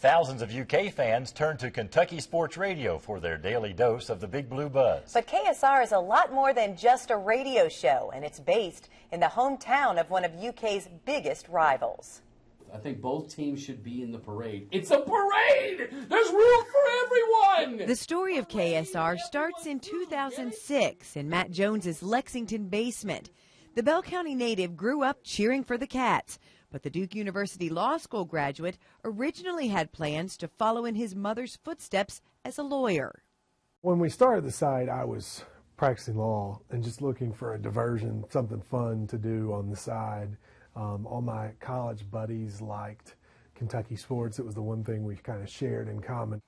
Thousands of UK fans turn to Kentucky Sports Radio for their daily dose of the Big Blue Buzz. But KSR is a lot more than just a radio show, and it's based in the hometown of one of UK's biggest rivals. I think both teams should be in the parade. It's a parade! There's room for everyone! The story of KSR starts in 2006 in Matt Jones's Lexington basement. The Bell County native grew up cheering for the Cats, but the Duke University Law School graduate originally had plans to follow in his mother's footsteps as a lawyer. When we started the site, I was practicing law and just looking for a diversion, something fun to do on the side. All my college buddies liked Kentucky sports. It was the one thing we kind of shared in common.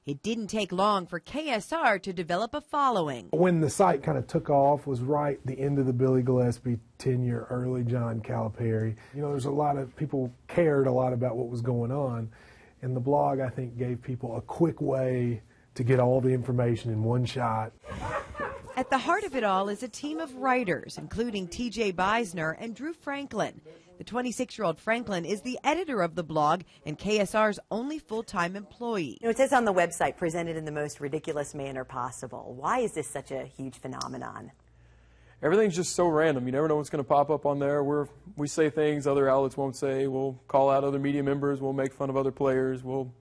It didn't take long for KSR to develop a following. When the site kind of took off was right the end of the Billy Gillespie tenure, early John Calipari. You know, there's a lot of people cared a lot about what was going on, and the blog, I think, gave people a quick way to get all the information in one shot. At the heart of it all is a team of writers, including T.J. Beisner and Drew Franklin. The 26-year-old Franklin is the editor of the blog and KSR's only full-time employee. You know, it says on the website, presented in the most ridiculous manner possible. Why is this such a huge phenomenon? Everything's just so random. You never know what's going to pop up on there. We say things other outlets won't say. We'll call out other media members. We'll make fun of other players. We'll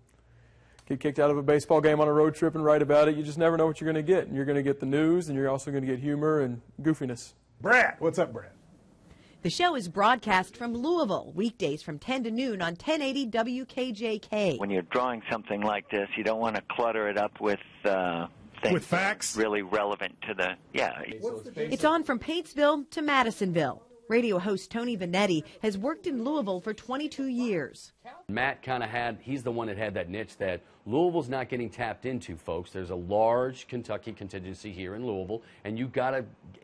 get kicked out of a baseball game on a road trip and write about it. You just never know what you're going to get. And you're going to get the news, and you're also going to get humor and goofiness. Brad, what's up, Brad? The show is broadcast from Louisville, weekdays from 10 to noon on 1080 WKJK. When you're drawing something like this, you don't want to clutter it up with things with facts really relevant to the, It's on from Paintsville to Madisonville. Radio host Tony Vanetti has worked in Louisville for 22 years. Matt he's the one that had that niche that Louisville's not getting tapped into, folks. There's a large Kentucky contingency here in Louisville, and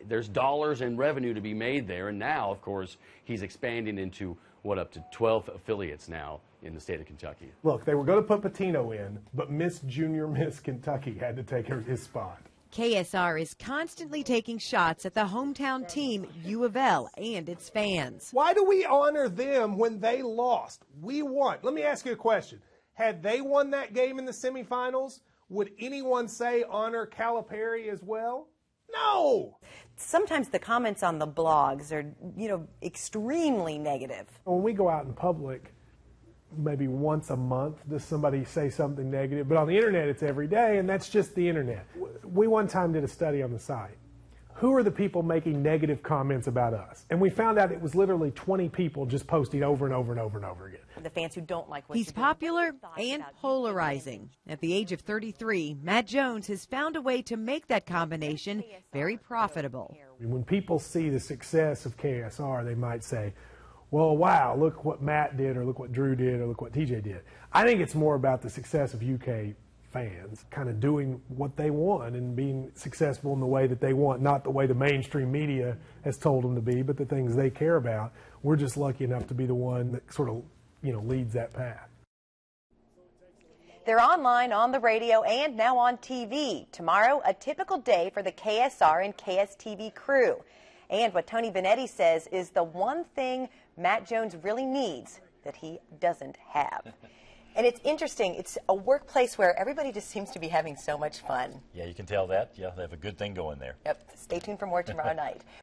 there's dollars and revenue to be made there. And now, of course, he's expanding into, up to 12 affiliates now in the state of Kentucky. Look, they were going to put Patino in, but Miss Kentucky had to take his spot. KSR is constantly taking shots at the hometown team, U of L, and its fans. Why do we honor them when they lost? We won. Let me ask you a question. Had they won that game in the semifinals, would anyone say honor Calipari as well? No! Sometimes the comments on the blogs are, extremely negative. When we go out in public, maybe once a month does somebody say something negative, but on the internet it's every day, and that's just the internet. We one time did a study on the site. Who are the people making negative comments about us? And we found out it was literally 20 people just posting over and over and over and over again. The fans who don't like what he's popular and polarizing. At the age of 33, Matt Jones has found a way to make that combination very profitable. When people see the success of KSR, they might say, well, wow, look what Matt did, or look what Drew did, or look what TJ did. I think it's more about the success of UK fans kind of doing what they want and being successful in the way that they want, not the way the mainstream media has told them to be, but the things they care about. We're just lucky enough to be the one that sort of, leads that path. They're online, on the radio, and now on TV. Tomorrow, a typical day for the KSR and KSTV crew. And what Tony Vanetti says is the one thing Matt Jones really needs that he doesn't have. And it's interesting. It's a workplace where everybody just seems to be having so much fun. Yeah, you can tell that. Yeah, they have a good thing going there. Yep. Stay tuned for more tomorrow night.